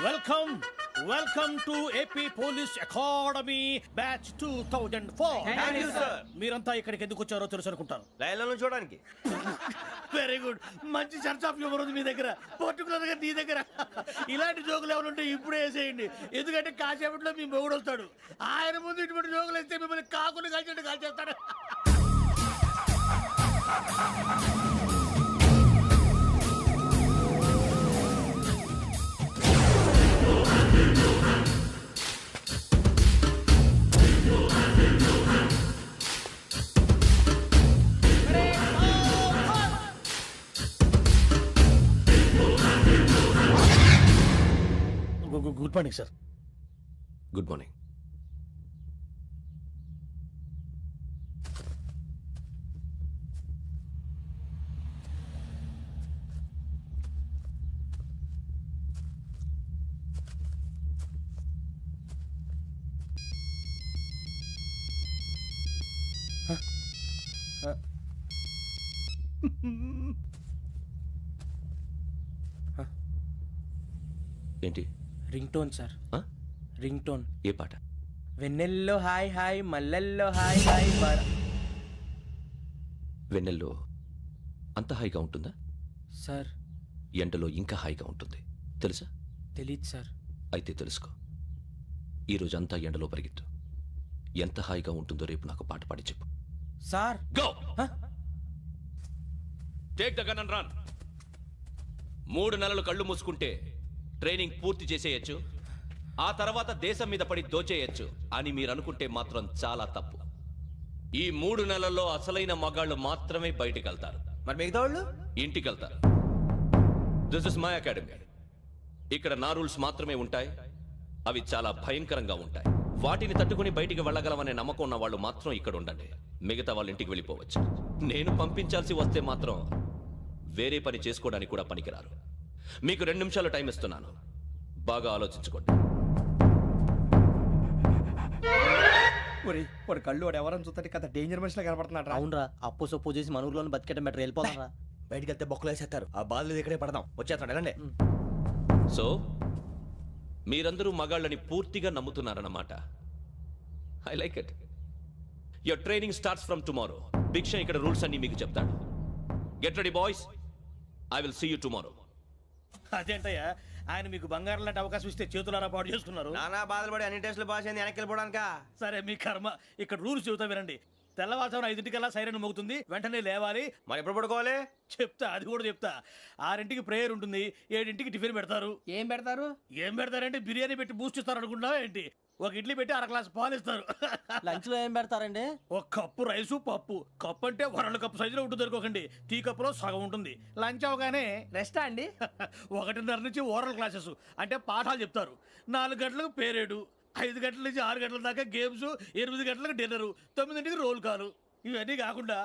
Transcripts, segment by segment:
Welcome welcome to AP police academy batch 2004. మీరంతా ఇక్కడికి ఎందుకు వచ్చారో తెలుసు అనుకుంటాను. లైన్లను చూడడానికి. Very good. మంచి చర్చ్ ఆఫ్ హ్యూమర్ ఉంది మీ దగ్గర, పర్టికులర్ గా నీ దగ్గర. ఇలాంటి జోకులు ఎవరు ఉంటే ఇప్పుడే వేసేయండి, ఎందుకంటే కాసేపట్లో మీ మొగుడు వస్తాడు. ఆయన ముందు ఇటువంటి జోకులు వేస్తే మిమ్మల్ని కాకులు కాల్చేట్టు కాల్చేస్తాడు. Good morning sir. Good morning. ఏంటి? Ring tone sir. Ring tone. ఏ పాట? వెన్నెల్లో హాయ్ హాయ్ మల్లెల్లో హాయ్ హాయ్ వెన్నెల్లో అంత హాయిగా ఉంటుందా సార్? ఎండలో ఇంకా హాయిగా ఉంటుంది తెలుసా? తెలీదు సార్. అయితే తెలుసుకో. ఈరోజు అంతా ఎండలో పరిగెత్తు. ఎంత హాయిగా ఉంటుందో రేపు నాకు పాట పాడి చెప్పు. Sir go. Take the gun and run. 3 నెలలు కళ్ళు మూసుకుంటే ట్రైనింగ్ పూర్తి చేసేయచ్చు, ఆ తర్వాత దేశం మీద పడి దోచేయచ్చు అని మీరు అనుకుంటే మాత్రం చాలా తప్పు. ఈ 3 నెలల్లో అసలైన మగాళ్ళు మాత్రమే బయటికి వెళ్తారు. మరి మిగతా వాళ్ళు ఇంటికి వెళ్తారు. This is my academy. ఇక్కడ నా రూల్స్ మాత్రమే ఉంటాయి. అవి చాలా భయంకరంగా ఉంటాయి. వాటిని తట్టుకుని బయటికి వెళ్ళగలమనే నమ్మకం ఉన్న వాళ్ళు మాత్రం ఇక్కడ ఉండండి. మిగతా వాళ్ళు ఇంటికి వెళ్ళిపోవచ్చు. నేను పంపించాల్సి వస్తే మాత్రం వేరే పని చేసుకోవడానికి కూడా పనికిరారు. మీకు 2 నిమిషాలు టైం ఇస్తున్నాను, బాగా ఆలోచించుకోండి. వాడు కళ్ళు వాడు ఎవరైనా చూస్తే కదా డేంజర్ మనిషిలో కనపడుతున్నాడు. అవునరా, అప్పు సొప్పు చేసి మన ఊర్లో బతికేట బెటర్. వెళ్ళిపోతారా? బయటికి వెళ్తే బొక్కలు వేసేస్తారు. ఆ బాధలు ఇక్కడే పడదాం. వచ్చేస్తాడు ఎలాండి. సో మీరందరూ మగాళ్ళని పూర్తిగా నమ్ముతున్నారన్నమాట. I like it. Your training starts from tomorrow. Bhiksha ఇక్కడ రూల్స్ అన్ని మీకు చెప్తాడు. Get ready boys, I will see you tomorrow. అదేంటయ్యా, ఆయన మీకు బంగారం లాంటి అవకాశం ఇస్తే చేతులారా పాటు చేసుకున్నారు. నానా బాధలు పడి అన్ని టెస్టులు పాస్ అయింది, వెనక్కి వెళ్ళిపోవడానికా? సరే మీ కర్మ. ఇక్కడ రూల్స్ చెబుతా వినండి. తెల్లవారుజామున 5 సైరన్ మోగుతుంది, వెంటనే లేవాలి. మరి ఎప్పుడు పడుకోవాలి? చెప్తా, అది కూడా చెప్తా. 6 ప్రేయర్ ఉంటుంది, 7 టిఫిన్ పెడతారు. ఏం పెడతారు? ఏం పెడతారంటే బిర్యానీ పెట్టి బూస్ట్ ఇస్తారు అనుకుంటున్నావా ఏంటి? ఒక ఇడ్లీ పెట్టి 1/2 గ్లాస్ పాలు ఇస్తారు. లంచ్ లో ఏం పెడతారండి? ఒక కప్పు రైసు పప్పు. కప్పు అంటే 1/2 కప్పు సైజులో ఉంటుంది అనుకోకండి. టీ కప్పులో సగం ఉంటుంది. లంచ్ అవగానే రెస్టా అండి? 1:30 నుంచి ఓరల్ క్లాసెస్ అంటే పాఠాలు చెప్తారు. 4 గంటలకు పేరేడు, 5 గంటల నుంచి 6 గంటల దాకా గేమ్స్, 8 గంటలకు డిన్నర్, 9 రోల్ కాలు. ఇవన్నీ కాకుండా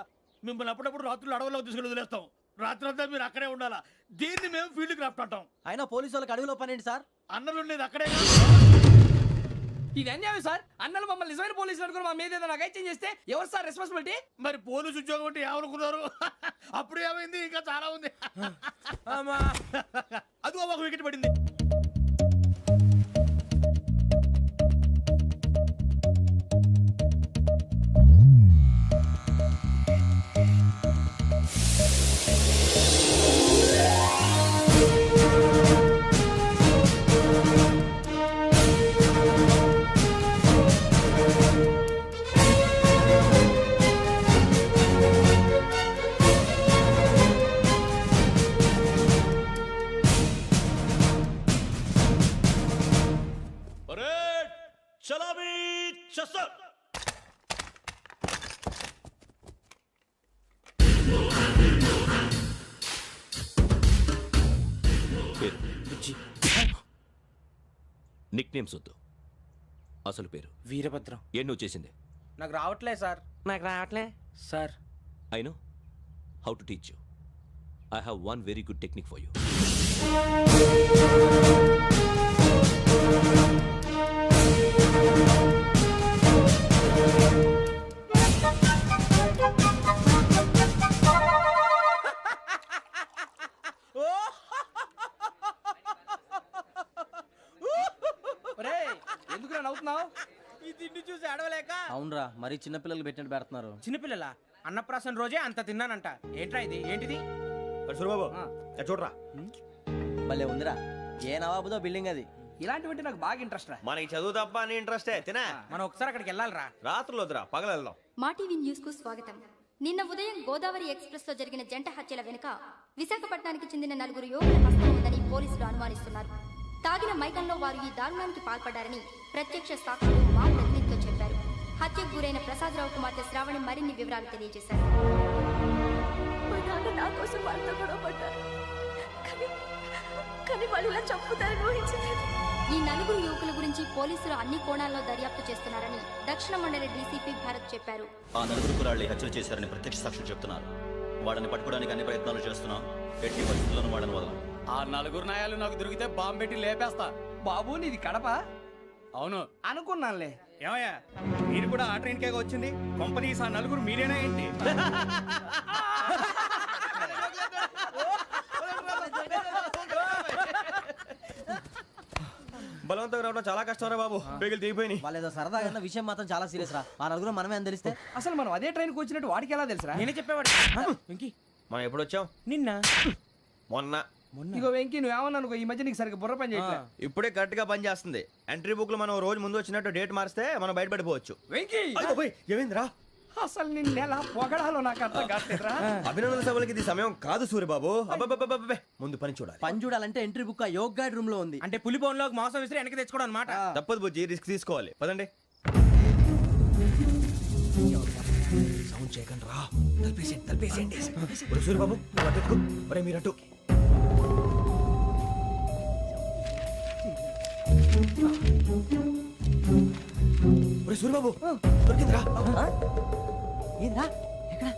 మిమ్మల్ని అప్పుడప్పుడు రాత్రులు అడవుల్లో తీసుకెళ్ళి వదిలేస్తాం. రాత్రి అంతా మీరు అక్కడే ఉండాలా. దీన్ని మేము ఫీల్డ్ క్రాఫ్ట్ అంటాం. అయినా పోలీసు వాళ్ళకి అడవిలో పని ఏంటి సార్? అన్నలు ఉండేది అక్కడే. ఇది అన్యాయం సార్. అన్నలు మమ్మల్ని నిజమైన పోలీసులు అనుకుని మా మీద ఏదైనా అగైత్యం చేస్తే ఎవరు సార్ రెస్పాన్సిబిలిటీ? మరి పోలీసు ఉద్యోగం అంటే ఏమనుకున్నారు? అప్పుడు ఏమైంది? ఇంకా చాలా ఉంది. అదిగో ఒక వికెట్ పడింది. నిక్ నేమ్స్ వద్దు, అసలు పేరు. వీరభద్రం. ఏం నువ్వు చేసింది? నాకు రావట్లే సార్. నాకు రావట్లే sir. I know how to teach you. I have one very good technique for you. ఎందుకు నవ్వుతున్నావు? ఈ తిండి చూసి అడవలేక. అవునరా, మరి చిన్నపిల్లలు పెట్టినట్టు పెడుతున్నారు. చిన్నపిల్లల అన్నప్రాసన రోజే అంత తిన్నానంట. ఏంట్రా ఇది? ఏంటిది? సూరిబాబు చూడరా, భలే ఉందిరా. ఏ నవాబుదో బిల్డింగ్ అది. ఇలాంటివంటే నాకు బాగా ఇంట్రెస్ట్ రా. మనకి చదువు తప్ప అని ఇంట్రెస్టే తినే. మనం ఒకసారి అక్కడికి వెళ్ళాలిరా. రాత్రులు వద్దురా, పగలు వెళ్దాం. మా టీవీ న్యూస్ కు స్వాగతం. నిన్న ఉదయం గోదావరి ఎక్స్ప్రెస్ లో జరిగిన జంట హత్యల వెనుక విశాఖపట్నానికి చెందిన 4 యువకుల హస్తం ఉందని పోలీసులు అనుమానిస్తున్నారు. తాగిన మైకంలో వారు ఈ దారుణానికి పాల్పడ్డారని ప్రత్యక్ష సాక్షులు మా ప్రతినిధితో చెప్పారు. హత్యకు గురైన ప్రసాదరావు కుమార్తె శ్రావణి మరిన్ని వివరాలు తెలియజేశారు. నా కోసం వాళ్ళతో గొడవ పడ్డారు, కానీ వాళ్ళు ఇలా చంపుతారని ఊహించలేదు. ఈ 4 యువకుల గురించి పోలీసులు అన్ని కోణాల్లో దర్యాప్తు చేస్తున్నారని దక్షిణ మండలి డీసీపీ భరత్ చెప్పారు. ఆ 4 కురాళ్ళు హత్యలు చేశారని ప్రత్యక్ష సాక్షులు చెప్తున్నారు. వాళ్ళని పట్టుకోవడానికి అన్ని ప్రయత్నాలు చేస్తున్నాం. ఎట్టి పరిస్థితుల్లోనూ వాళ్ళని వదలం. ఆ 4 నాయాలు నాకు దొరికితే బాంబు పెట్టి లేపేస్తా. బాబు నీది కడప? అవును అనుకున్నానులే. ఏమయ్యా, మీరు కూడా ఆ ట్రైన్ కేగా వచ్చింది? కంపెనీస్ ఆ 4 మీరేనా ఏంటి? బలవంతంగా రావడం చాలా కష్టం రా బాబు, పేగులు దిగిపోయినాయి. వాళ్ళు ఏదో సరదాగా అన్న విషయం మాత్రం చాలా సీరియస్ రా. ఆ 4 మనమే అని తెలిస్తే అసలు మనం అదే ట్రైన్కి వచ్చినట్టు వాడికి ఎలా తెలుసురా? నేనే చెప్పేవాడు. వెంకీ, మనం ఎప్పుడు వచ్చాం? నిన్న మొన్న. ఇగో వెంకీ, నువ్వేమన్నా అనుకో, ఈ మధ్య నీకు సరిగ్గా బుర్ర పని చేయట్లేదు. ఇప్పుడే కరెక్ట్ గా పని చేస్తుంది. ఎంట్రీ బుక్ లో మనం రోజు ముందు వచ్చినట్టు డేట్ మారిస్తే మనం బయటపడిపోవచ్చు. వెంకీ, ఏమైందిరా? అసలు నిన్న ఎలా పొగడాలో నాకు అర్థం కావట్లేదురా. అభినందన సభలకి ఇది సమయం కాదు సూరిబాబు. అబ్బబ్బబ్బబ్బబ్బే, ముందు పని చూడాలి. పని చూడాలంటే ఎంట్రీ బుక్ ఆ యోగ్ గైడ్ రూమ్ లో ఉంది. అంటే పులి బోన్లోకి మాంసం విసిరి వెనక్కి తెచ్చుకోవడం అనమాట. తప్పదు బుజ్జి, రిస్క్ తీసుకోవాలి. పదండి. సౌండ్ చేయకండి రా. తలపేసేయండి. సూరిబాబు మీరు అటు. సూరిబాబు దొరికిందిరా. ఏంద్రా ఎక్కడ?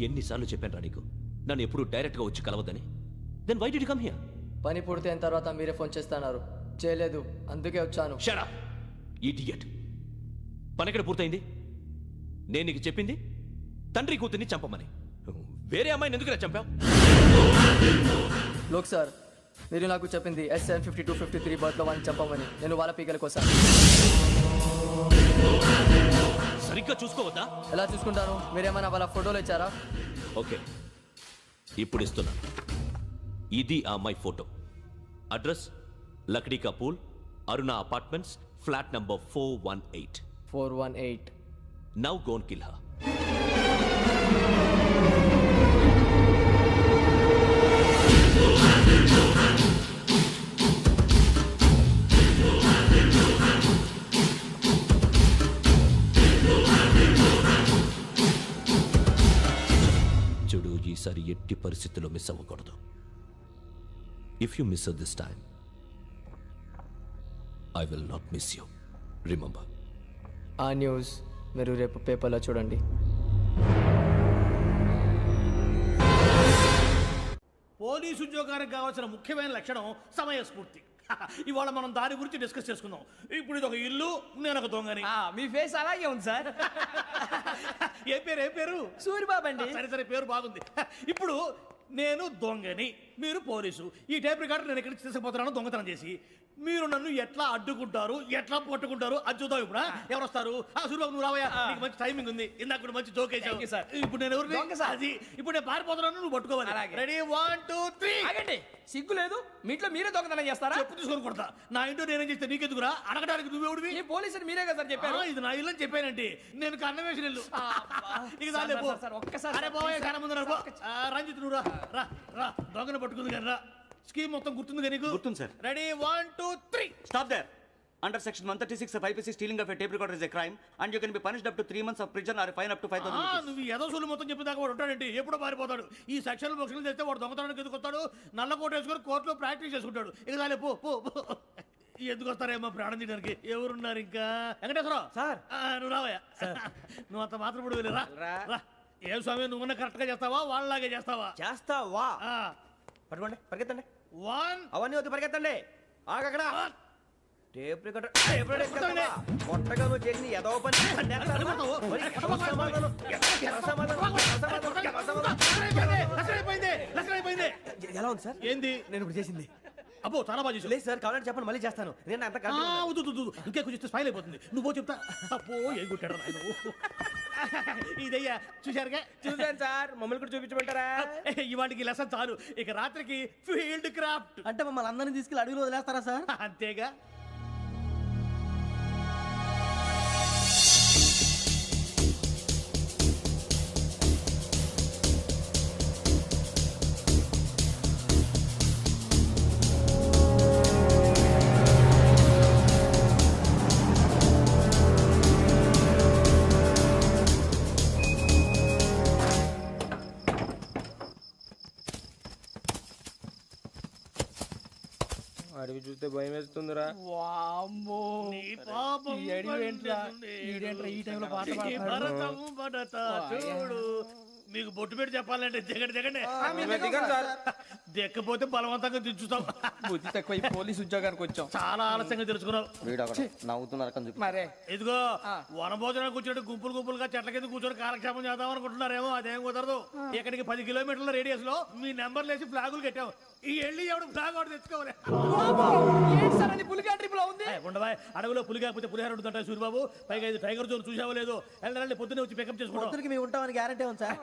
ఎన్నిసార్లు చెప్పాను రా నీకు, నన్ను ఎప్పుడు డైరెక్ట్ గా వచ్చి కలవద్దని? Then why did you come here? పని పూర్తయిన తర్వాత మీరే ఫోన్ చేస్తున్నారు. చేయలేదు, అందుకే వచ్చాను. Shut up idiot. పని ఎక్కడ పూర్తయింది? నేను నీకు చెప్పింది తండ్రి కూతుర్ని చంపమని. వేరే అమ్మాయిని ఎందుకు చంపావు? లోక్ సార్, మీరు నాకు చెప్పింది SN 5253 బర్త్లో వాళ్ళని చంపమని. నేను వాళ్ళ పీకల కోసం. సరిగ్గా చూసుకోవద్దా? ఎలా చూసుకుంటాను? మీరేమైనా వాళ్ళ ఫోటోలు ఇచ్చారా? ఓకే, ఇప్పుడు ఇస్తున్నా. ఇది ఆ అమ్మాయి ఫోటో. అడ్రస్ లక్డీ కా pool, Aruna apartments, flat number 418. 418. Now go and kill her. చూడు, ఈసారి ఎట్టి పరిస్థితుల్లో మిస్ అవ్వకూడదు. If you miss this time, I will not miss you. Remember. ఆ న్యూస్ మీరు రేపు పేపర్లో చూడండి. పోలీసు ఉద్యోగానికి కావాల్సిన ముఖ్యమైన లక్షణం సమయస్ఫూర్తి. ఇవాళ మనం దాని గురించి డిస్కస్ చేసుకుందాం. ఇప్పుడు ఇది ఒక ఇల్లు, నేను ఒక దొంగని. మీ ఫేస్ అలాగే ఉంది సార్. ఏ పేరు? సూరిబాబు అండి. సరే పేరు బాగుంది. ఇప్పుడు నేను దొంగని, మీరు పోలీసు. ఈ టైప్ రికార్డు నేను ఎక్కడికి తీసుకుపోతున్నాను దొంగతనం చేసి. మీరు నన్ను ఎట్లా అడ్డుకుంటారు, ఎట్లా పట్టుకుంటారు అది చూద్దాం. ఇప్పుడు ఎవరు వస్తారు? సూరిబాబు నువ్వు రావయ్యా, నీకు మంచి టైమింగ్ ఉంది. ఇందాక కూడా మంచి జోక్ వేసావు. ఇప్పుడు నేను ఎవరు? అది ఇప్పుడు నేను పారిపోతున్నాను, నువ్వు పట్టుకోవాలి. రెడీ 1 2 3. ఆగండి, సిగ్గు లేదు? మీ ఇంట్లో మీరే దొంగతనం చేస్తారా? చెప్పు తీసుకొని కొడతా. నా ఇంట్లో నేనేం చేస్తే నీకెందుకురా? అడగడానికి నువ్వెవడివి? ఈ పోలీసులు మీరే కదా సార్ చెప్పారు. ఇది నా ఇల్లు అని చెప్పానండి. నేను కన్న వేసిన ఇల్లు. ఒక్కసారి అరే బాబు, కన్న ముందు రంజిత్ నువ్వు రా రా. దొంగను పట్టుకుంది కానీ రా. స్కీమ్ మొత్తం గుర్తుంది నీకు? గుర్తుంది sir. Ready 1 2 3. Stop there. Under section 136 of IPC, stealing of a tape recorder is a crime and you can be punished up to 3 months of prison or a fine up to 5,000 rupees. నువ్వు ఏదో సొల్లు మొత్తం చెప్పిన దాకా వాడు ఉంటాడండి. ఎప్పుడో పారిపోతాడు. ఈ సెక్షన్ బొక్షన్లు చేస్తే వాడు దొంగతనానికి ఎందుకు వస్తాడు? నల్ల కోట వేసుకొని కోర్టులో ప్రాక్టీస్ చేసుకుంటాడు. ఇక చాలే పో. ఎందుకు వస్తారేమో ప్రాణం తీయడానికి ఎవరున్నారు ఇంకా వెంకటేశ్వరరావు సార్. నువ్వు రావయ్యా నువ్వు అంత మాత్రం ఇప్పుడు వెళ్ళి రా ఏం స్వామి నువ్వున్న కరెక్ట్ గా చేస్తావా వాళ్ళలాగే చేస్తావా పట్టుకోండి పరిగెత్తండి 1 అవన్నీ వద్దు పరిగెత్తండి ఆగక్కడ టేప్ రికార్డర్ కొత్తగా నువ్వు చేసిన ఏదో పని ఎలా ఉంది సార్ ఏంది నేను ఇప్పుడు చేసింది అబ్బో చాలా బాగా చేసావు. లేదు సార్ కావాలంటే చెప్పండి మళ్ళీ చేస్తాను నేను అంత ఇంకే కొంచెం స్మైల్ అయిపోతుంది నువ్వు చెప్తా అబ్బో ఏం కొట్టాడు నాయన ఇదయ్యా చూశారుగా చూసాను సార్ మమ్మల్ని కూడా చూపించమంటారా? ఇవాటికి లెసన్ చాలు ఇక రాత్రికి ఫీల్డ్ క్రాఫ్ట్ అంటే మమ్మల్ని అందరినీ తీసుకెళ్ళి అడుగులో వదిలేస్తారా సార్? అంతేగా. అడిగి చూస్తే భయం వేస్తుందిరా. వామ్మో నీ పాపం ఈ అడివి ఏంట్రా? ఈడేంట్రా ఈ టైంలో పాట ఈ పాడుతున్నాడు? భరతం భరత చూడు మీకు బొట్టు పెట్టి చెప్పాలంటే దిగండి దిక్కపోతే బలవంతంగా దించుతాం. బుద్ధి తక్కువ ఈ పోలీస్ ఉద్యోగానికి వచ్చాం. చాలా ఆలస్యంగా తెలుసుకున్నావు. నవ్వుతున్నారు మరే ఇదిగో వనభోజనానికి కూర్చొని గుంపులుగా చెట్ల కింద కూర్చొని కాలక్షేపం చేద్దాం అనుకుంటున్నారేమో. అదేం కుదరదు. ఇక్కడికి 10 కిలోమీటర్ల రేడియస్ లో మీ నెంబర్లు వేసి ఫ్లాగులు కట్టాం. ఈ వెళ్ళి ఎవడు ఫ్లాగ్ ఒకటి తెచ్చుకోవాలి. పులిగా ట్రిప్ లో ఉంది. ఉండవా అడవిలో పులి కాకపోతే పులిహార ఉంటుంటాయి సూరిబాబు. పైగా ఇది టైగర్ జోన్ చూసావో లేదో. వెళ్ళండి పొద్దున్నే వచ్చి పికప్ చేసుకుంటాం. మేము ఉంటామని గ్యారంటీ ఉంది సార్.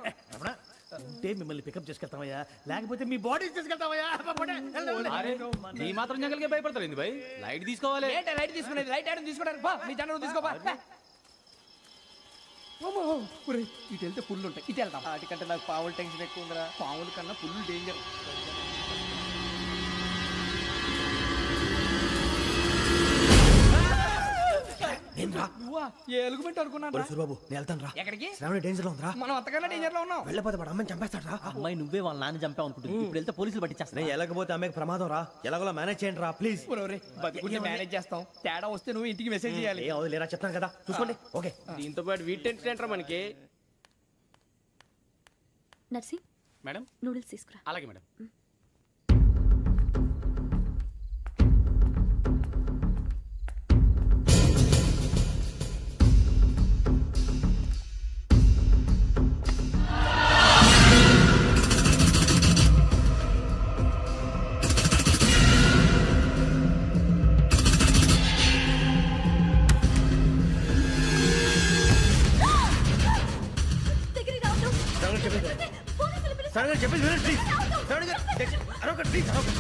ఉంటే మిమ్మల్ని పికప్ చేసుకెళ్తామయ్యా లేకపోతే మీ బాడీ తీసుకెళ్తామయ్యా. ఈ మాత్రం జంగల్కే భయపడతారు భయ్. లైట్ తీసుకోవాలి. లైట్ తీసుకునేది లైట్ ఐటమ్ తీసుకోవడానికి మీ జనం తీసుకోపా. ఇటు వెళ్తే పుల్లు ఉంటాయి. ఇటు వెళ్తాం. వాటికంటే నాకు పావులు టెన్షన్ ఎక్కువ ఉందిరా. పాముల కన్నా పుల్లు డేంజర్. ఏ ఎలుగుబెట్టి అనుకున్నాను. సూరిబాబు నేను వెళ్తాను రా. ఎక్కడికి? శ్రావణి డేంజర్ లో ఉందిరా. మనం అంతకన్నా డేంజర్ లో ఉన్నాం. వెళ్ళపోతే వాడు అమ్మని చంపేస్తాడు రా. అమ్మాయి నువ్వే వాళ్ళ నాన్న చంపావు అనుకుంటుంది. ఇప్పుడు వెళ్తే పోలీసులు పట్టించేస్తా. నేను వెళ్ళకపోతే అమ్మాయికి ప్రమాదం రా. ఎలాగోలా మేనేజ్ చేయండి రా ప్లీజ్. బతుకుంటే మేనేజ్ చేస్తాం. తేడా వస్తే నువ్వు ఇంటికి మెసేజ్ చేయాలి. ఏ అవును లేరా చెప్తాను కదా చూసుకోండి. ఓకే దీంతో పాటు వీటి టెన్షన్ ఏంట్రా మనకి. నర్సింగ్ మేడం నూడిల్స్ తీసుకురా. అలాగే మేడం. చెప్పేసి వినండి ప్లీజ్. శ్రావణి గారు అరొకటి ప్లీజ్ అరొకటి.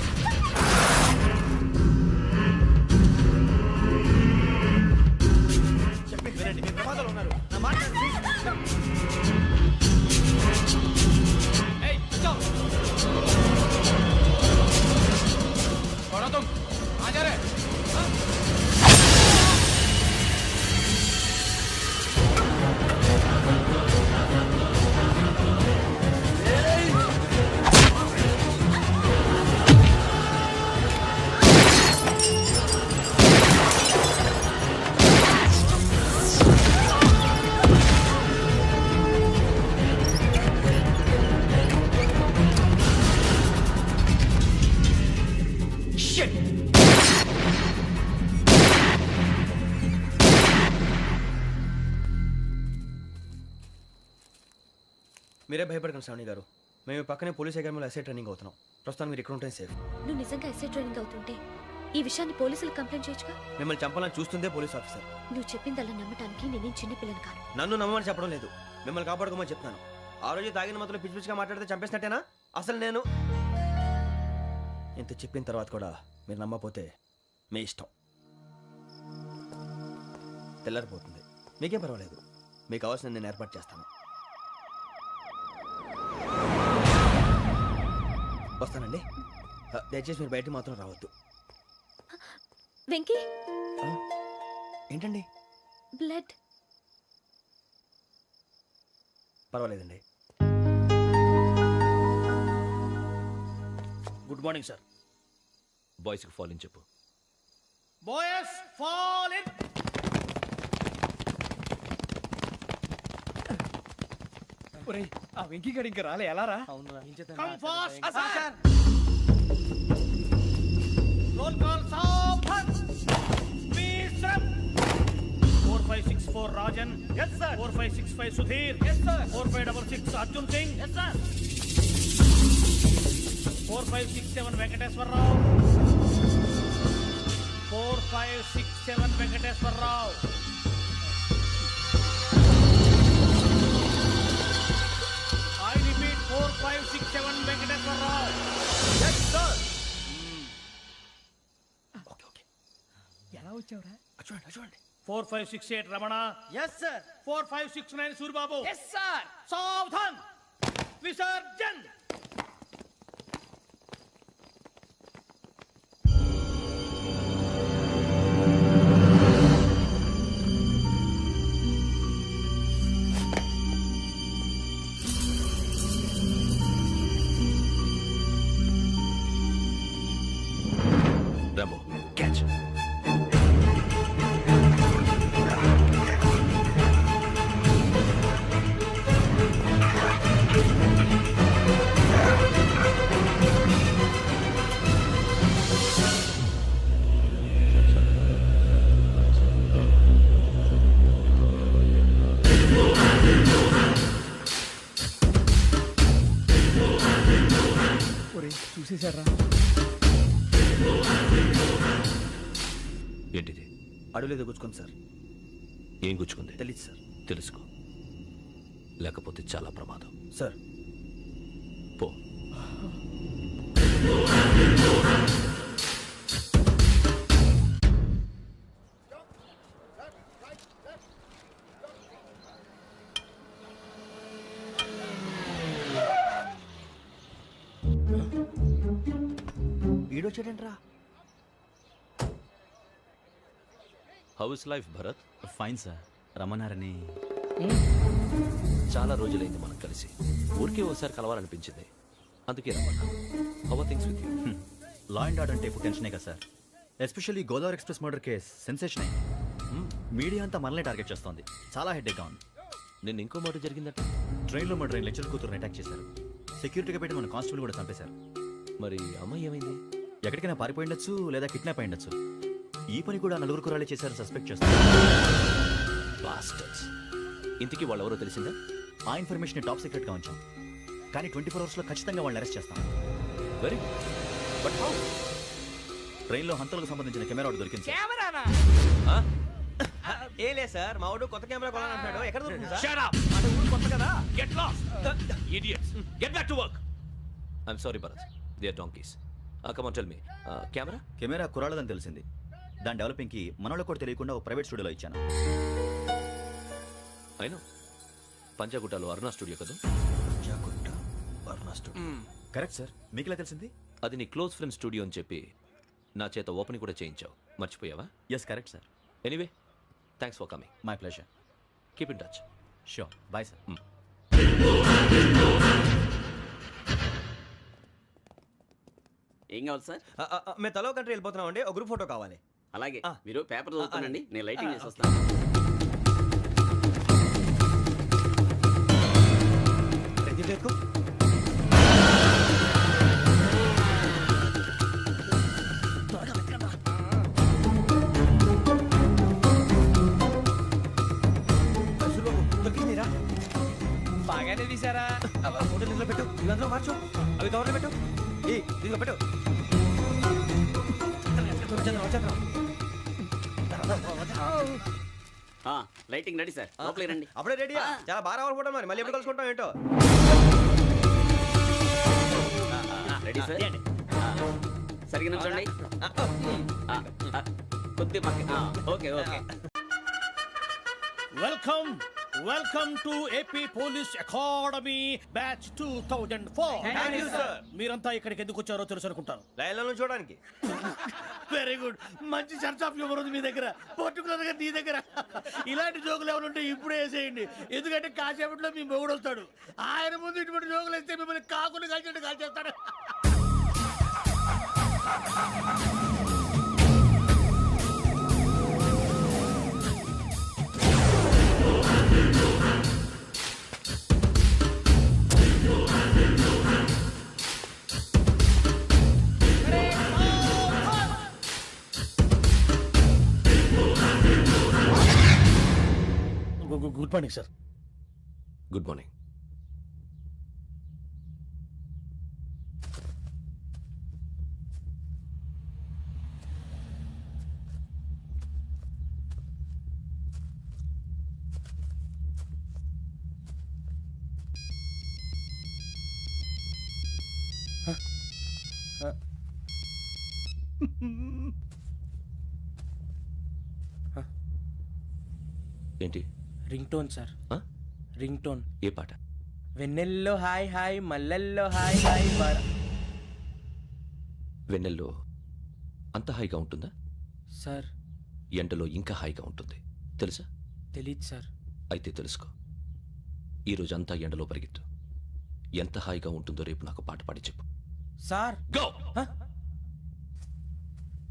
చెప్పేసి వినండి మీరు ప్రమాదాలు ఉన్నారు. నా మాట ప్లీజ్. మీరే భయపడకండి శ్రావణి గారు. మేము పక్కనే పోలీస్ అకాడమీలో ఎస్ఐ ట్రైనింగ్ అవుతున్నాం. ప్రస్తుతం మీరు ఇక్కడ ఉంటే సేఫ్. నువ్వు నిజంగా ఎస్ఐ ట్రైనింగ్ అవుతుంటే ఈ విషయాన్ని పోలీసులకు కంప్లైంట్ చేయొచ్చుగా. మిమ్మల్ని చంపాలని చూస్తుందే పోలీస్ ఆఫీసర్. నువ్వు చెప్పిందల్లా నమ్మటానికి నేనేం చిన్నపిల్లని కాను. నన్ను నమ్మమని చెప్పడం లేదు, మిమ్మల్ని కాపాడుకోమని చెప్తాను. ఆ రోజు తాగిన మాత్రం పిచ్చి పిచ్చిగా మాట్లాడితే చంపేసినట్టేనా? అసలు నేను ఇంత చెప్పిన తర్వాత కూడా మీరు నమ్మపోతే మీ ఇష్టం. తెల్లారిపోతుంది, మీకేం పర్వాలేదు. మీకు కావాల్సిన నేను ఏర్పాటు చేస్తాను. వస్తానండి. దయచేసి మీరు బయటికి మాత్రం రావద్దు. వెంకీ ఏంటండి? బ్లడ్. పర్వాలేదండి. Good morning sir. బాయ్స్కి ఫాలోని చెప్పు. Boys fall in. ఒరేయ్ ఆ వెంకీ గడి ఇంకా రాలే ఎలా రా? Come fast sir. Roll call సావధాన్. విశ్రం. 4564 Rajan. Yes, sir. 4565 Sudheer. Yes, sir. 4566 Arjun Singh. Yes, sir. 4567 Venkateswararao. 4567 Venkateswararao. I repeat 4567 Venkateswararao. Yes, sir. ఎలా వచ్చావురా? చూడండి 4568 Ramana. Yes sir. 4569 Suribabu. Yes sir. సావధాన్. విసర్జన్. Rambo catch. ఒరేయ్ చూసేశారా? ఏంటిది? అడుగులేదు గుచ్చుకోండి సార్. ఏం గుచ్చుకుంది? తెలీదు సార్. తెలుసుకో, లేకపోతే చాలా ప్రమాదం. సార్ పో. ఈడొచ్చాడంట్రా. How is life Bharat? Fine sir. రమ్మన్నారని. చాలా రోజులైంది మనం కలిసి. ఊరికే ఒకసారి కలవాలనిపించింది, అందుకే రమ్మన్నా. How are things with you? Law and order అంటే ఇప్పుడు టెన్షనే కదా sir. Especially Godavari express murder case sensation అయింది. మీడియా అంతా మనల్ని టార్గెట్ చేస్తోంది. చాలా హెడ్ఏక్గా ఉంది. నిన్న ఇంకో మాట జరిగిందట. ట్రైన్లో మా ట్రైన్ లెక్చర్ కూతురుని అటాక్ చేశారు. సెక్యూరిటీగా పెట్టి మన కానిస్టేబుల్ కూడా చంపేశారు. మరి అమ్మాయి ఏమైంది? ఎక్కడికైనా పారిపోయిండొచ్చు, లేదా కిడ్నాప్ అయ్యిండొచ్చు. ఈ పని కూడా నలుగురు కుర్రాలే చేశారని సస్పెక్ట్ చేస్తారు. బాస్టర్స్. ఇంతకీ వాళ్ళు ఎవరో తెలిసిందా? ఆ ఇన్ఫర్మేషన్ టాప్ సీక్రెట్గా ఉంచాం, కానీ 24 అవర్స్లో ఖచ్చితంగా వాళ్ళని అరెస్ట్ చేస్తాం. Very but how? ట్రైన్లో హంతలకు సంబంధించిన కెమెరా ఒకటి దొరికింది సార్. కెమెరానా? ఏ లే సార్, మా వాడు కొత్త కెమెరా కొనాలంటున్నాడు. ఎక్కడ దొరుకుతుంది సార్? Shut up! అంటే ఊరు కొత్త కదా. Get lost! Idiots! Get back to work! I'm sorry, Bharat. They are donkeys. Come on, tell me. Camera? Camera కుర్రాళ్ళదని తెలిసింది. దాని డెవలపింగ్కి మనోళ్ళకు కూడా తెలియకుండా ఒక ప్రైవేట్ స్టూడియోలో ఇచ్చాను. I know. పంజాగుట్టలో అరుణా స్టూడియో కదా? Panjagutta Aruna studio. Correct sir. మీకు ఎలా తెలిసింది? అది నీ క్లోజ్ ఫ్రెండ్ స్టూడియో అని చెప్పి నా చేత ఓపెన్ కూడా చేయించావు. మర్చిపోయావా? Yes correct sir. Anyway, thanks for coming. My pleasure. Keep in touch. Sure. Bye sir. ఏం కావాలి సార్? మేము తలో కంట్రీ వెళ్ళిపోతున్నాం అండి. ఒక గ్రూప్ ఫోటో కావాలి. అలాగే, మీరు పేపర్ చదువుతానండి, నేను లైటింగ్ చేసి వస్తాను. బాగానే తీసారా? ఫోటో ఇందులో పెట్టు, ఇవంతా మార్చు, అవి కవర్లో పెట్టు. దీనిలో పెట్టు. లైటింగ్ రెడీ సార్, లోపలికి రండి. అప్పుడే రెడీయా? చాలా బాగా రావాలి ఫోటో. మరి మళ్ళీ ఎప్పుడు కలుసుకుంటాం ఏంటో. Ready sir. సరిగ్గా నుంచోండి. కొద్ది పక్క. Okay okay. Welcome welcome to AP police academy batch 2004. మీరంతా ఇక్కడికి ఎందుకు వచ్చారో తెలుసు అనుకుంటాను. లైన్లో చూడడానికి. Very good. మంచి చర్చ్ ఆఫ్ హ్యూమర్ ఉంది మీ దగ్గర, పర్టికులర్ గా నీ దగ్గర. ఇలాంటి జోకులు ఏమైనా ఉంటే ఇప్పుడే వేసేయండి, ఎందుకంటే కాసేపట్లో మీ మొగుడు వస్తాడు. ఆయన ముందు ఇటువంటి జోకులు వేస్తే మిమ్మల్ని కాకులు కాల్చేట్టు కాల్చేస్తాడు. Good morning sir. Good morning. ఏంటి? Ring tone sir. Ring tone. ఏ పాట? వెన్నెల్లో హాయ్ హాయ్ మల్లెల్లో హాయ్ హాయ్ బార్. వెన్నెల్లో అంత హాయిగా ఉంటుందా సార్? ఎండలో ఇంకా హాయిగా ఉంటుంది తెలుసా? తెలీదు సార్. అయితే తెలుసుకో. ఈరోజు అంతా ఎండలో పరిగెత్తు. ఎంత హాయిగా ఉంటుందో రేపు నాకు పాట పాడి చెప్పు. Sir go.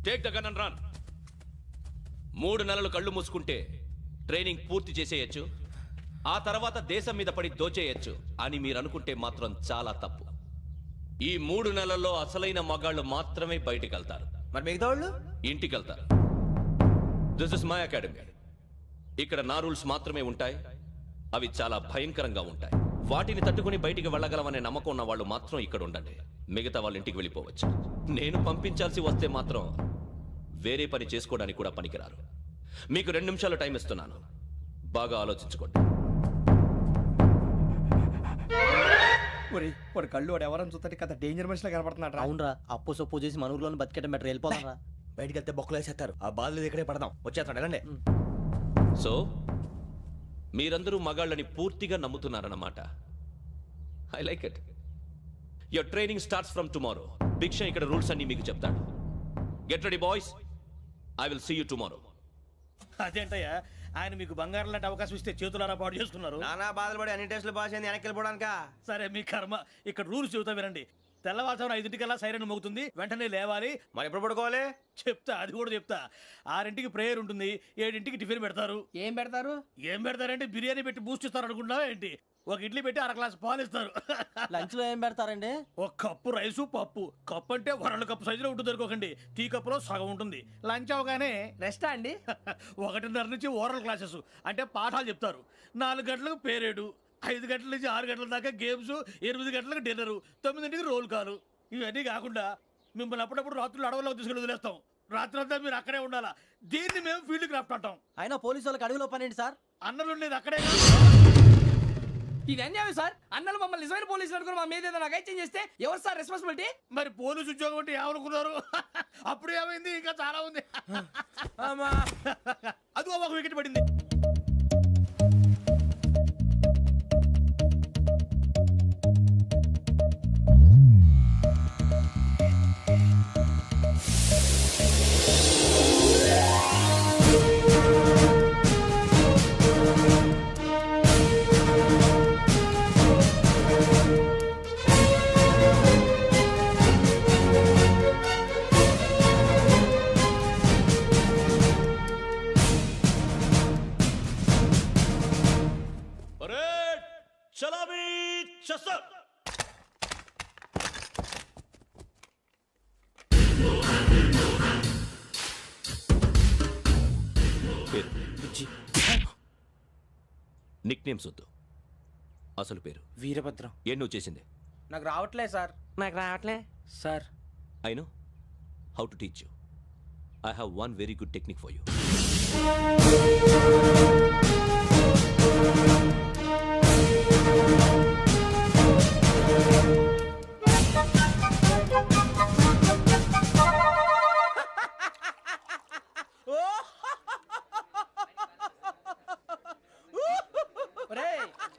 Take the gun and run. 3 నెలలు కళ్ళు మూసుకుంటే ట్రైనింగ్ పూర్తి చేసేయచ్చు, ఆ తర్వాత దేశం మీద పడి దోచేయచ్చు అని మీరు అనుకుంటే మాత్రం చాలా తప్పు. ఈ 3 నెలల్లో అసలైన మగాళ్ళు మాత్రమే బయటికి వెళ్తారు. మరి మిగతా వాళ్ళు ఇంటికి వెళ్తారు. This is my academy. ఇక్కడ నా రూల్స్ మాత్రమే ఉంటాయి. అవి చాలా భయంకరంగా ఉంటాయి. వాటిని తట్టుకుని బయటికి వెళ్ళగలమనే నమ్మకం ఉన్న వాళ్ళు మాత్రం ఇక్కడ ఉండండి. మిగతా వాళ్ళ ఇంటికి వెళ్ళిపోవచ్చు. నేను పంపించాల్సి వస్తే మాత్రం వేరే పని చేసుకోవడానికి కూడా పనికిరారు. మీకు 2 నిమిషాలు టైం ఇస్తున్నాను. బాగా ఆలోచించుకోండి. వాడు కళ్ళు వాడు ఎవరైనా చూస్తే కదా డేంజర్ మనిషిలో కనపడుతున్నాడు. అవునరా, అప్పు సొప్పు చేసి మన ఊర్లో బతికేట బెటర్. వెళ్ళిపోతారా? బయటికి వెళ్తే బొక్కలు వేసేస్తారు. ఆ బాధలు ఇక్కడే పడదాం. వచ్చేస్తాడు వెళ్ళండి. సో మీరందరూ మగాళ్ళని పూర్తిగా నమ్ముతున్నారన్నమాట. I like it. Your training starts from tomorrow. Bhiksha ఇక్కడ రూల్స్ అన్ని మీకు చెప్తాడు. Get ready boys. I will see you tomorrow. అదేంటయ్యా, ఆయన మీకు బంగారం లాంటి అవకాశం ఇస్తే చేతులారా పాటు చేసుకున్నారు. నానా బాధలు పడి అన్ని టెస్టులు పాస్ అయింది వెనక్కి వెళ్ళిపోవడానికా? సరే మీ కర్మ. ఇక్కడ రూల్స్ చెబుతా వినండి. తెల్లవారుజామున 5 సైరన్ మోగుతుంది, వెంటనే లేవాలి. మరి ఎప్పుడు పడుకోవాలి? చెప్తా, అది కూడా చెప్తా. 6 ప్రేయర్ ఉంటుంది, 7 టిఫిన్ పెడతారు. ఏం పెడతారు? ఏం పెడతారంటే బిర్యానీ పెట్టి బూస్ట్ ఇస్తారు అనుకుంటున్నావా ఏంటి? ఒక ఇడ్లీ పెట్టి 1/2 గ్లాస్ పాలు ఇస్తారు. లంచ్ లో ఏం పెడతారండి? ఒక కప్పు రైసు పప్పు. కప్పు అంటే 1/2 కప్పు సైజులో ఉంటుంది అనుకోకండి. టీ కప్పులో సగం ఉంటుంది. లంచ్ అవగానే రెస్టా అండి? 1:30 నుంచి ఓరల్ క్లాసెస్ అంటే పాఠాలు చెప్తారు. 4 గంటలకు పేరేడు, 5 గంటల నుంచి 6 గంటల దాకా గేమ్స్, 8 గంటలకు డిన్నరు, 9 రోల్ కాలు. ఇవన్నీ కాకుండా మిమ్మల్ని అప్పుడప్పుడు రాత్రులు అడవుల్లో తీసుకుని వదిలేస్తాం. రాత్రి అంతా మీరు అక్కడే ఉండాలా. దీన్ని మేము ఫీల్డ్ క్రాఫ్ట్ అంటాం. అయినా పోలీసు వాళ్ళకి అడవిలో పని ఏంటి సార్? అన్నలు ఉండేది అక్కడే. ఇది అన్యాయం సార్. అన్నలు మమ్మల్ని నిజమైన పోలీసులు అనుకుని మా మీద ఏదైనా అగైత్యం చేస్తే ఎవరు సార్ రెస్పాన్సిబిలిటీ? మరి పోలీసు ఉద్యోగం అంటే ఏమనుకున్నారు? అప్పుడు ఏమైంది? ఇంకా చాలా ఉంది. అది ఒక వికెట్ పడింది. నిక్ నేమ్స్ వద్దు. అసలు పేరు? వీరభద్రం. ఏం నువ్వు చేసింది? నాకు రావట్లే సార్. నాకు రావట్లే sir. I know how to teach you. I have one very good technique for you.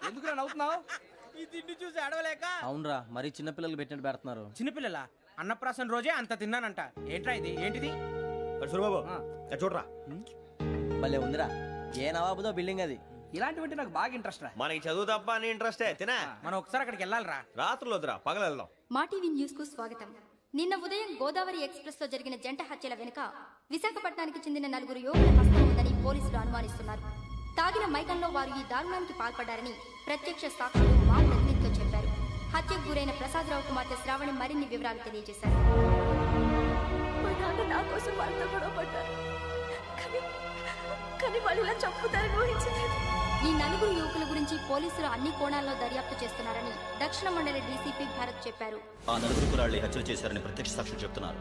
ఎందుకు నవ్వుతున్నావు? ఈ తిండి చూసి అడవలేక. అవునరా, మరి చిన్నపిల్లలు పెట్టినట్టు పెడుతున్నారు. చిన్నపిల్లల అన్నప్రాసన రోజే అంత తిన్నానంట. ఏంట్రా ఇది? ఏంటిది? సూరిబాబు చూడరా. భలే ఉందిరా. ఏ నవాబుదో బిల్డింగ్ అది. ఇలాంటివంటే నాకు బాగా ఇంట్రెస్ట్ రా. మనకి చదువు తప్ప అని ఇంట్రెస్టే. తినా మనం ఒకసారి అక్కడికి వెళ్ళాలిరా. రాత్రులు వద్దురా, పగలు వెళ్దాం. మా టీవీ న్యూస్ కు స్వాగతం. నిన్న ఉదయం గోదావరి ఎక్స్ప్రెస్ లో జరిగిన జంట హత్యల వెనుక విశాఖపట్నానికి చెందిన 4 యువకుల హస్తం ఉందని పోలీసులు అనుమానిస్తున్నారు. తాగిన మైకంలో వారు ఈ దారుణానికి పాల్పడ్డారని ప్రత్యక్ష సాక్షులు మా ప్రతినిధితో చెప్పారు. హత్యకు గురైన ప్రసాదరావు కుమార్తె శ్రావణి మరిన్ని వివరాలు తెలియజేశారు. మా నాన్న నా కోసం వాళ్ళతో గొడవ పడ్డారు, కానీ వాళ్ళు ఇలా చంపుతారని ఊహించలేదు. ఈ నలుగురు యువకుల గురించి పోలీసులు అన్ని కోణాల్లో దర్యాప్తు చేస్తున్నారని దక్షిణ మండలి డీసీపీ భరత్ చెప్పారు. ఆ నలుగురు కురాళ్ళు హత్యలు చేశారని ప్రత్యక్ష సాక్షులు చెప్తున్నారు.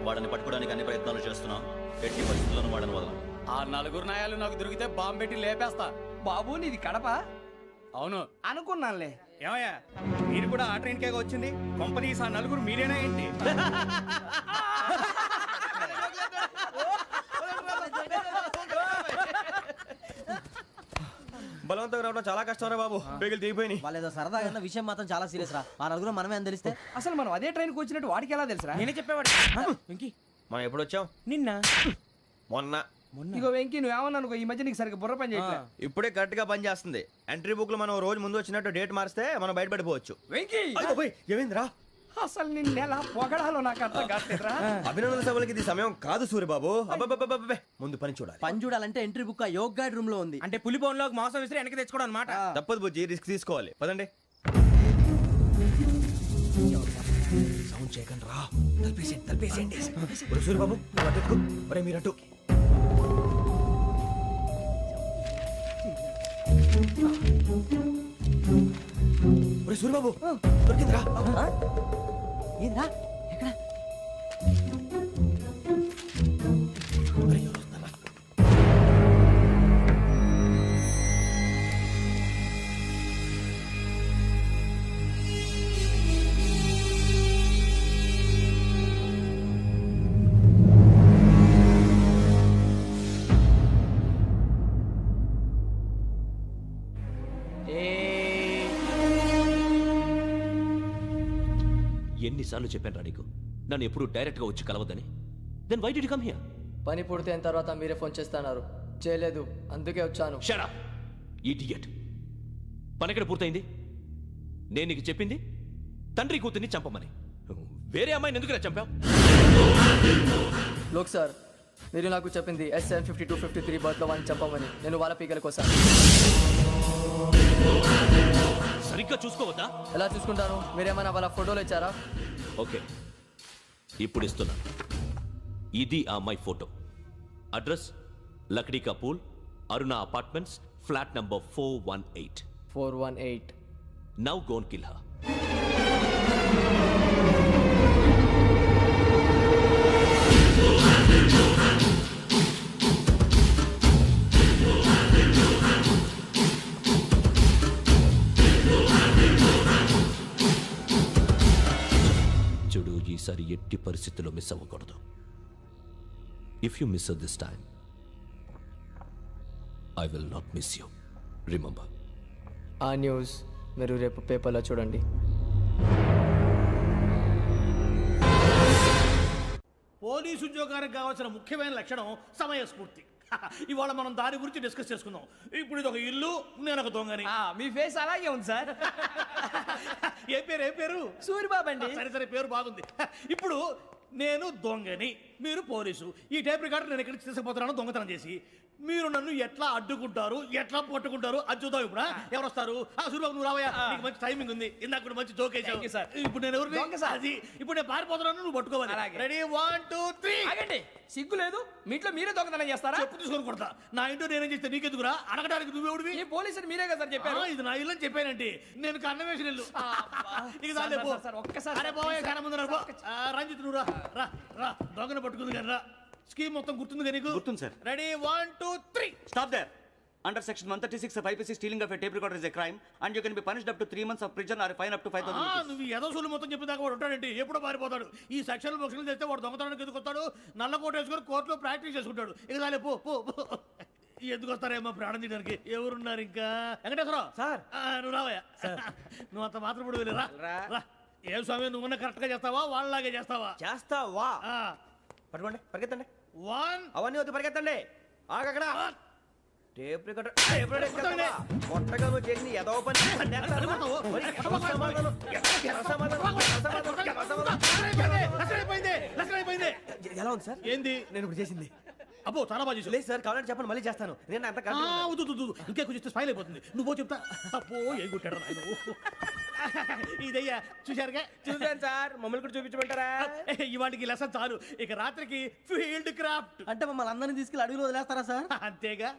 వాళ్ళని పట్టుకోవడానికి అన్ని ప్రయత్నాలు చేస్తున్నాం. ఎట్టి పరిస్థితుల్లోనూ వాళ్ళని వదలం. ఆ నలుగురు నాయాలు నాకు దొరికితే బాంబు పెట్టి లేపేస్తా. బాబు నీది కడప అవును అనుకున్నానులే. ఏమయ్యా మీరు కూడా ఆ ట్రైన్ కేగా వచ్చింది? కంపెనీస్ ఆ నలుగురు మీరేనా ఏంటి? బలవంతంగా రావడం చాలా కష్టం రా బాబు. బేగులు దిగిపోయినాయి. వాళ్ళు ఏదో సరదాగా విషయం మాత్రం చాలా సీరియస్ రా. ఆ నలుగురు మనమే అని తెలిస్తే అసలు మనం అదే ట్రైన్కి వచ్చినట్టు వాడికి ఎలా తెలుసురా? నేనే చెప్పేవాడు. వెంకీ మనం ఎప్పుడు వచ్చాం? నిన్న మొన్న. ఇగో వెంకీ నువ్వేమన్నా అనుకో, ఈ మధ్య నీకు సరిగ్గా బుర్ర పని చేయట్లేదు. ఇప్పుడే కరెక్ట్ గా పని చేస్తుంది. ఎంట్రీ బుక్ లో మనం రోజు ముందు వచ్చినట్టు డేట్ మారిస్తే మనం బయటపడిపోవచ్చు. వెంకీ ఏమైందిరా? అసలు నిన్న ఎలా పొగడాలో నాకు అర్థం కాట్లేదురా. అభినందన సభలకి ఇది సమయం కాదు సూర్యబాబు. అబ్బబ్బబ్బబ్బబ్బే, ముందు పని చూడాలి. పని చూడాలంటే ఎంట్రీ బుక్ యోగ్ గైడ్ రూమ్ లో ఉంది. అంటే పులి బోన్ లో మాంసం విసిరి వెనక్కి తెచ్చుకోవడం అనమాట. తప్పదు బుజ్జి, రిస్క్ తీసుకోవాలి. పదండి. సౌండ్ చేయకండి రా. తలపేసేయండి. సూర్యబాబు మీరటు. సూర్యబాబు దొరికిందిరా. ఏంద్రా ఎక్కడ? ఎన్నిసార్లు చెప్పాను రా నీకు నన్ను ఎప్పుడు డైరెక్ట్ గా వచ్చి కలవద్దని? Then why did you come here? పని పూర్తయిన తర్వాత మీరే ఫోన్ చేస్తున్నారు. చేయలేదు, అందుకే వచ్చాను. Shut up idiot. పని ఎక్కడ పూర్తయింది? నేను నీకు చెప్పింది తండ్రి కూతుర్ని చంపమని. వేరే అమ్మాయిని ఎందుకు చంపావు? లోక్ సార్, మీరు నాకు చెప్పింది SN 5253 బర్త్లో వాడిని చంపమని. నేను వాళ్ళ పీకల కోసం. సరిగ్గా చూసుకోవద్దా? ఎలా చూసుకుంటాను? మీరేమైనా వాళ్ళ ఫోటోలు ఇచ్చారా? ఓకే, ఇప్పుడు ఇస్తున్నా. ఇది ఆ అమ్మాయి photo. Address Lakdi కపూల్, Aruna apartments, flat number 418. 418. Now go and kill her. చూడు, ఈసారి ఎట్టి పరిస్థితుల్లో మిస్ అవ్వకూడదు. If you miss this time I will not miss you. Remember. ఆ న్యూస్ మీరు రేపు పేపర్లో చూడండి. పోలీసు ఉద్యోగానికి కావాల్సిన ముఖ్యమైన లక్షణం సమయస్ఫూర్తి. ఇవాళ మనం దాని గురించి డిస్కస్ చేసుకుందాం. ఇప్పుడు ఇది ఒక ఇల్లు, నేను ఒక దొంగని. మీ ఫేస్ అలాగే ఉంది సార్. ఏ పేరు? సూరిబాబు అండి. సరే పేరు బాగుంది. ఇప్పుడు నేను దొంగని, మీరు పోలీసు. ఈ టైప్ రికార్డు నేను ఎక్కడికి తీసుకుపోతున్నాను దొంగతనం చేసి. మీరు నన్ను ఎట్లా అడ్డుకుంటారు, ఎట్లా పట్టుకుంటారు అది చూద్దాం. ఇప్పుడు ఎవరు వస్తారు? సూరిబాబు నువ్వు రావయ్యా, నీకు మంచి టైమింగ్ ఉంది. ఇందాక కూడా మంచి జోక్ వేసావు సార్. ఇప్పుడు నేను ఎవరు? అది ఇప్పుడు నేను పారిపోతున్నాను, నువ్వు పట్టుకోవాలి. రెడీ 1 2 3. ఆగండి, సిగ్గు లేదు? మీ ఇంట్లో మీరే దొంగతనం చేస్తారా? చెప్పు తీసుకొని కొడతా. నా ఇంట్లో నేనేం చేస్తే నీకెందుకురా? అడగడానికి నువ్వెవడివి? ఈ పోలీసులు మీరే కదా సార్ చెప్పారు. ఇది నా ఇల్లు అని చెప్పానండి. నేను కన్నవేసిన ఇల్లు. ఒక్కసారి రంజిత్ నువ్వు రా రా. దొంగను పట్టుకుంది కానీ రా. స్కీమ్ మొత్తం గుర్తుంది కానీ గుర్తుంది sir. Ready 1 2 3. Stop there. Under section 136 of IPC, stealing of a tape recorder is a crime, and you can be punished up to 3 months of prison or a fine up to 5,000 rupees. నువ్వు ఏదో సొల్లు మొత్తం చెప్పేదాకా వాడు ఉంటాడండి. ఎప్పుడో పారిపోతాడు. ఈ సెక్షన్ బొక్షన్లు చేస్తే వాడు దొంగతనానికి ఎందుకు వస్తాడు? నల్ల కోట వేసుకొని కోర్టులో ప్రాక్టీస్ చేసుకుంటాడు. ఇక చాలే పో. ఎందుకు వస్తారేమో ప్రాణం తీయడానికి. ఎవరున్నారు ఇంకా? వెంకటేశ్వరరావు సార్, నువ్వు రావయ్యా. నువ్వు అంత మాత్రం ఇప్పుడు వెళ్ళి రా. ఏ స్వామి, నువ్వున్న కరెక్ట్ గా చేస్తావా వాళ్ళలాగే చేస్తావా? చేస్తావా? పట్టుకోండి, పరిగెత్తండి. 1 అవన్నీ వద్దు, పరిగెత్తండి. ఆగక్కడ. టేప్ రికార్డర్ కొట్టగా నువ్వు చేసింది ఏదో పని. ఎలా ఉంది సార్? ఏంది నేను ఇప్పుడు చేసింది? అబ్బో చాలా బాగా చేసి. లేదు సార్, కావాలంటే చెప్పండి, మళ్ళీ చేస్తాను. నేను అంత ఇంకే కొంచెం స్మైల్ అయిపోతుంది. నువ్వు చెప్తా. అబ్బో ఏం కొట్టాడు ఆయన. ఇదయ్యా చూశారుగా? చూసాను సార్. మమ్మల్ని కూడా చూపించమంటారా? ఇవాటికి లెసన్ చాలు. ఇక రాత్రికి ఫీల్డ్ క్రాఫ్ట్. అంటే మమ్మల్ని అందరినీ తీసుకెళ్ళి అడుగులో వదిలేస్తారా సార్? అంతేగా.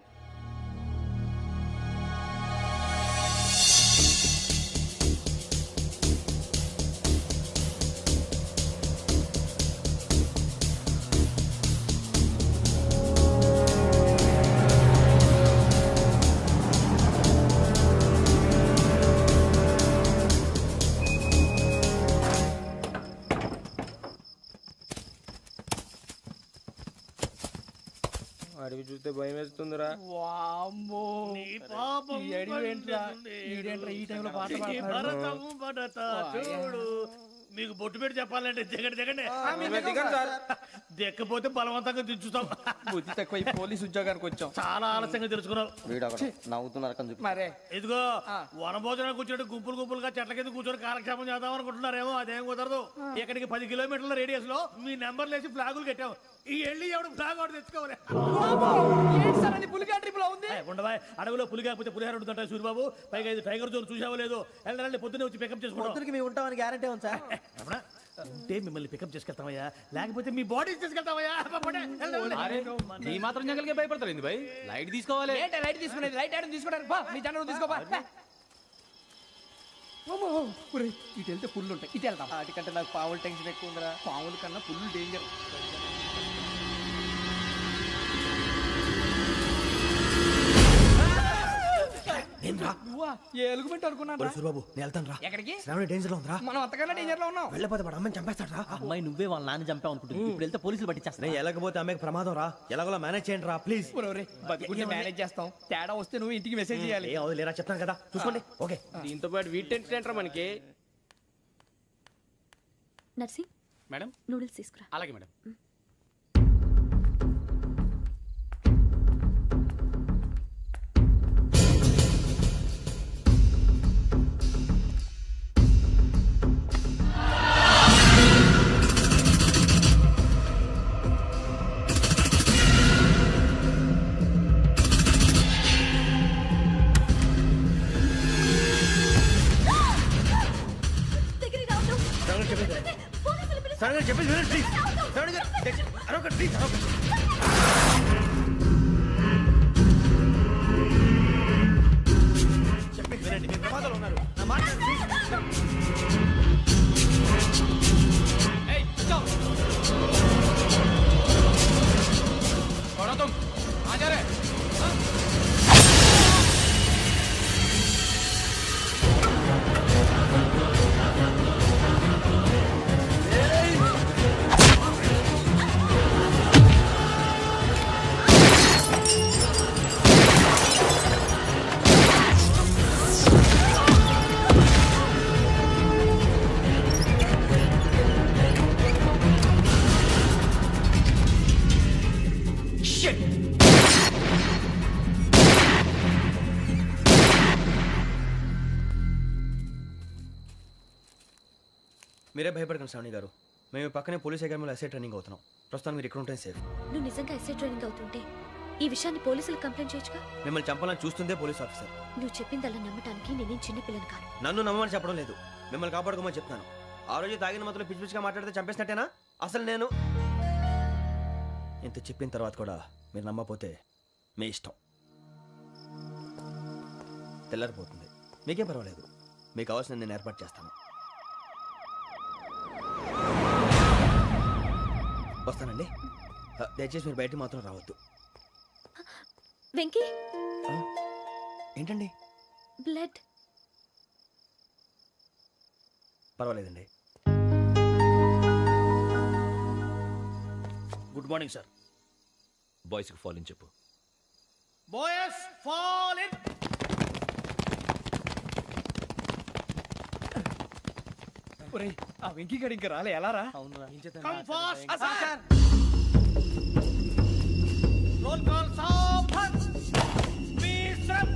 భయం వేస్తుందిరా. వామ్మో నీ పాపం ఈ అడివేంట్రా? ఈడేంట్రా ఈ టైంలో పాట పాడుతున్నాడు? భరతము భరత చూడు. మీకు బొట్టు పెట్టి చెప్పాలంటే దిగండి దిగండి. దిగండి సార్. దిక్కపోతే బలవంతంగా దించుతాం. బుద్ధి తక్కువ ఈ పోలీస్ ఉద్యోగానికి వచ్చాం. చాలా ఆలస్యంగా తెలుసుకున్నావు. నవ్వుతున్నారు మరే ఇదిగో వనభోజనానికి కూర్చొని గుంపులు గుంపులుగా చెట్ల కింద కూర్చొని కాలక్షేపం చేద్దాం అనుకుంటున్నారేమో. అదేం కుదరదు. ఇక్కడికి 10 కిలోమీటర్ల రేడియస్ లో మీ నెంబర్లు వేసి ఫ్లాగులు కట్టాము. ఈ వెళ్ళి ఎవడు ఫ్లాగ్ ఒకటి తెచ్చుకోవాలి. పులిగా ట్రిప్ లో ఉంది. ఉండవా అడవిలో పులి కాకపోతే పులిహార ఉంటుంటాయి సూర్యబాబు. పైగా ఇది టైగర్ జోన్ చూసావో లేదో. వెళ్ళాలి పొద్దున్నే వచ్చి పికప్ చేసుకుంటాం. మేము ఉంటామని గ్యారంటీ ఉంది సార్. అంటే మిమ్మల్ని పికప్ చేసుకెళ్తామయ్యా, లేకపోతే మీ బాడీ తీసుకెళ్తామయ్యా. ఈ మాత్రం జంగల్కే భయపడతారు భయ్. లైట్ తీసుకోవాలి. ఏంటి లైట్ తీసుకునేది? లైట్ ఆడని తీసుకుంటారు. బా మీ జనం తీసుకోబా. ఇటు వెళ్తే పుల్లు ఉంటాయి, ఇటు వెళ్తాం. వాటికంటే నాకు పావులు టెన్షన్ ఎక్కువ ఉందిరా. పాముల కన్నా పుల్లు డేంజర్. నువ్వా? ఏ ఎలుగుబెట్టి అనుకున్నాను. సూర్యబాబు నేను వెళ్తాను రా. ఎక్కడికి? శ్రావణి డేంజర్ లో ఉందిరా. మనం అంతకన్నా డేంజర్ లో ఉన్నాం. వెళ్ళపోతే వాడు అమ్మని చంపేస్తాడు రా. అమ్మాయి నువ్వే వాళ్ళ నాన్న చంపావు అనుకుంటుంది. ఇప్పుడు వెళ్తే పోలీసులు పట్టించేస్తా. నేను వెళ్ళకపోతే అమ్మాయికి ప్రమాదం రా. ఎలాగోలా మేనేజ్ చేయండి రా ప్లీజ్. బతికుంటే మేనేజ్ చేస్తాం. తేడా వస్తే నువ్వు ఇంటికి మెసేజ్ చేయాలి. ఏ అవును లేరా చెప్తాను కదా చూసుకోండి. ఓకే దీంతో పాటు వీటి టెన్షన్ ఏంట్రా మనకి. నర్సింగ్ మేడం నూడిల్స్ తీసుకురా. అలాగే మేడం. చెప్పేసి వినండి ప్లీజ్. శ్రావణి గారు అరొకటి ప్లీజ్ అరొకటి. చెప్పేసి వినండి. మీరు ప్రమాదాలు ఉన్నారు. నా మాట మీరే భయపడకండి శ్రావణి గారు. మేము పక్కనే పోలీస్ అకాడమీలో ఎస్ఐ ట్రైనింగ్ అవుతున్నాం. ప్రస్తుతం మీరు ఇక్కడ ఉంటే సేఫ్. నువ్వు నిజంగా ఎస్ఐ ట్రైనింగ్ అవుతుంటే ఈ విషయాన్ని పోలీసులకు కంప్లైంట్ చేయొచ్చుగా. మిమ్మల్ని చంపాలని చూస్తుందే పోలీస్ ఆఫీసర్. నువ్వు చెప్పిందల్లా నమ్మటానికి నేనేం చిన్నపిల్లని కాను. నన్ను నమ్మమని చెప్పడం లేదు, మిమ్మల్ని కాపాడుకోమని చెప్తాను. ఆ రోజు తాగిన మాత్రం పిచ్చి పిచ్చిగా మాట్లాడితే చంపేసినట్టేనా? అసలు నేను ఇంత చెప్పిన తర్వాత కూడా మీరు నమ్మపోతే మీ ఇష్టం. తెల్లారిపోతుంది, మీకేం పర్వాలేదు. మీకు కావాల్సిన నేను ఏర్పాటు చేస్తాను. వస్తానండి. దయచేసి మీరు బయట మాత్రం రావద్దు. వెంకీ ఏంటండి? బ్లడ్. పర్వాలేదండి. Good morning sir. బాయ్స్కి ఫాల్ ఇన్ చెప్పు. Boys fall in. ఒరేయ్ ఆ వెంకీ గడి ఇంకా రాలే. ఎలా రా? Come fast sir. Roll call సావధాన్. విశ్రమ్.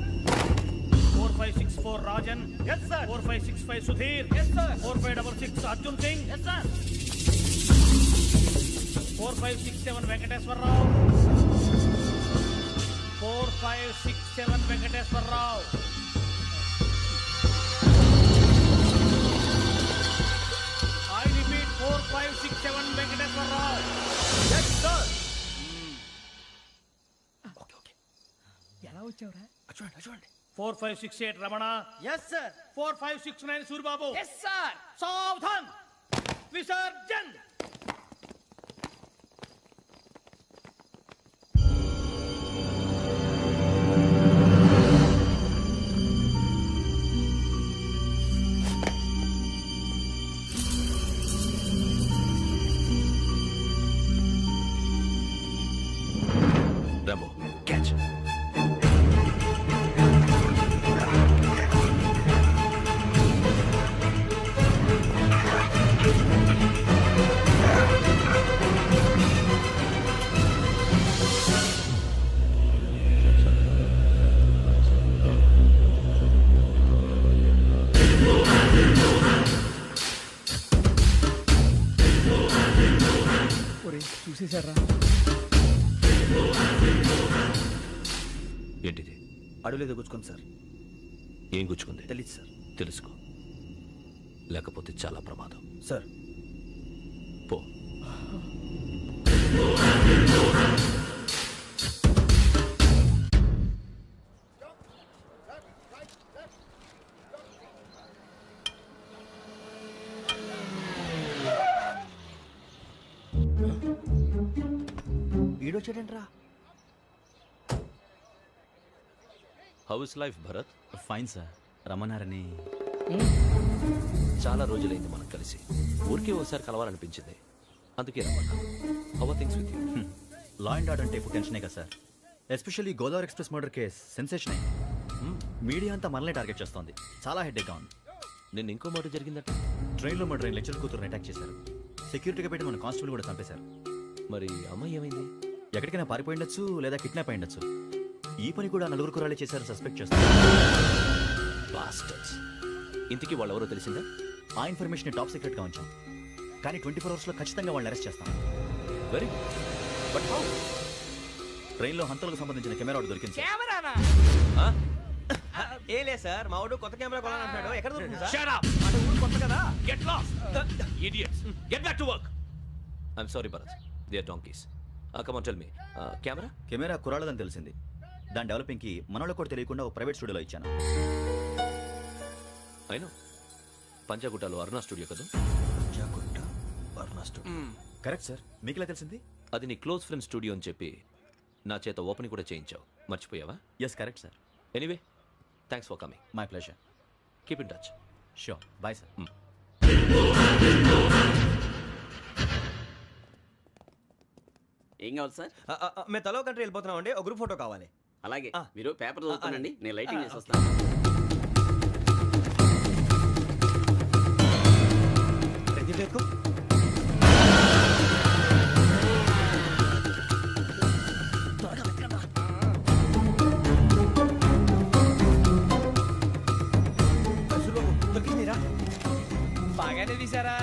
4564 Rajan. yes sir. 4565 Sudheer. yes sir. 4566 Arjun Singh. yes sir. 4567 Venkateswararao. 4567 Venkateswararao. I repeat 4567 Venkateswararao. yes sir. ఎలా వచ్చావురా? చూడండి చూడండి. 4568 Ramana. yes sir. 4569 Suribabu. yes sir. సావధాన్. విసర్జన్. Rambo catch. చూసేశారా? ఏంటిది? అడుగులేదు గుచ్చుకోండి సార్. ఏం గుచ్చుకుంది? తెలీదు సార్. తెలుసుకో, లేకపోతే చాలా ప్రమాదం. సార్ పో. ఈడొచ్చాడంట్రా. How is life Bharat? Fine sir. రమ్మన్నారని. చాలా రోజులైంది మనం కలిసి. ఊరికే ఒకసారి కలవాలనిపించింది, అందుకే రమ్మన్నా. How are things with you? Law and order అంటే ఇప్పుడు టెన్షనే కదా sir. Especially Godavari express murder case sensation అయింది. మీడియా అంతా మనల్ని టార్గెట్ చేస్తోంది. చాలా హెడ్ఏక్గా ఉంది. నిన్న ఇంకో మాట జరిగిందట. ట్రైన్లో మా ట్రైన్ లెక్చర్ కూతురుని అటాక్ చేశారు. సెక్యూరిటీగా పెట్టి మన కానిస్టేబుల్ కూడా చంపేశారు. మరి అమ్మాయి ఏమైంది? ఎక్కడికైనా పారిపోయిండొచ్చు, లేదా కిడ్నాప్ అయ్యుండొచ్చు. ఈ పని కూడా నలుగురు కురాలే చేశారు సస్పెక్ట్ చేస్తారు. బాస్టర్స్. ఇంతకీ వాళ్ళు ఎవరో తెలిసిందా? ఆ ఇన్ఫర్మేషన్ టాప్ సీక్రెట్గా ఉంచాం, కానీ 24 అవర్స్లో ఖచ్చితంగా వాళ్ళని అరెస్ట్ చేస్తాం. Very but how? ట్రైన్లో హంతలకు సంబంధించిన కెమెరా ఒకటి దొరికింది. కెమెరానా? ఏ లే సార్, మా వాడు కొత్త కెమెరా కొనాలంటున్నాడు. ఎక్కడ దొరుకుతుంది సార్? Shut up! అంటే ఊరు కొత్త కదా. Get lost! Idiots! Get back to work! I'm sorry, Bharat. They are donkeys. Come on, tell me. Camera? Camera కురాలదని తెలిసింది. దాని డెవలపింగ్కి మనోళ్ళకు కూడా తెలియకుండా ఒక ప్రైవేట్ స్టూడియోలో ఇచ్చాను. అయినా పంజాగుట్టలో అరుణా స్టూడియో కదా? Panjagutta Aruna studio. Correct sir. మీకు ఎలా తెలిసింది? అది నీ క్లోజ్ ఫ్రెండ్ స్టూడియో అని చెప్పి నా చేత ఓపెన్ కూడా చేయించావు. మర్చిపోయావా? Yes correct sir. Anyway, thanks for coming. My pleasure. Keep in touch. Sure. Bye sir. ఏం కావాలి సార్? మేము తలో కంట్రీ వెళ్ళిపోతున్నాం అండి. ఒక గ్రూప్ ఫోటో కావాలి. అలాగే, మీరు పేపర్ చదువుతానండి, నేను లైటింగ్ చేసి వస్తాను. బాగానే తీసారా?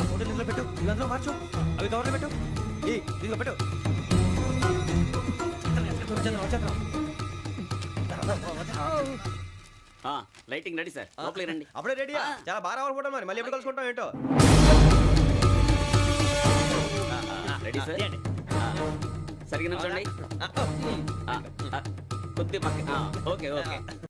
ఫోటో ఇందులో పెట్టు, ఇవందులో మార్చు, అవి కవర్లో పెట్టు. ఇదిగో పెట్టు. లైటింగ్ రెడీ సార్, లోపలికి రండి. అప్పుడే రెడీయా? చాలా బాగా రావాలి ఫోటో. మరి మళ్ళీ ఎప్పుడు కలుసుకుంటాం ఏంటో. Ready sir. సరిగ్గా నిల్చోండి. కొద్ది పక్క. Okay okay.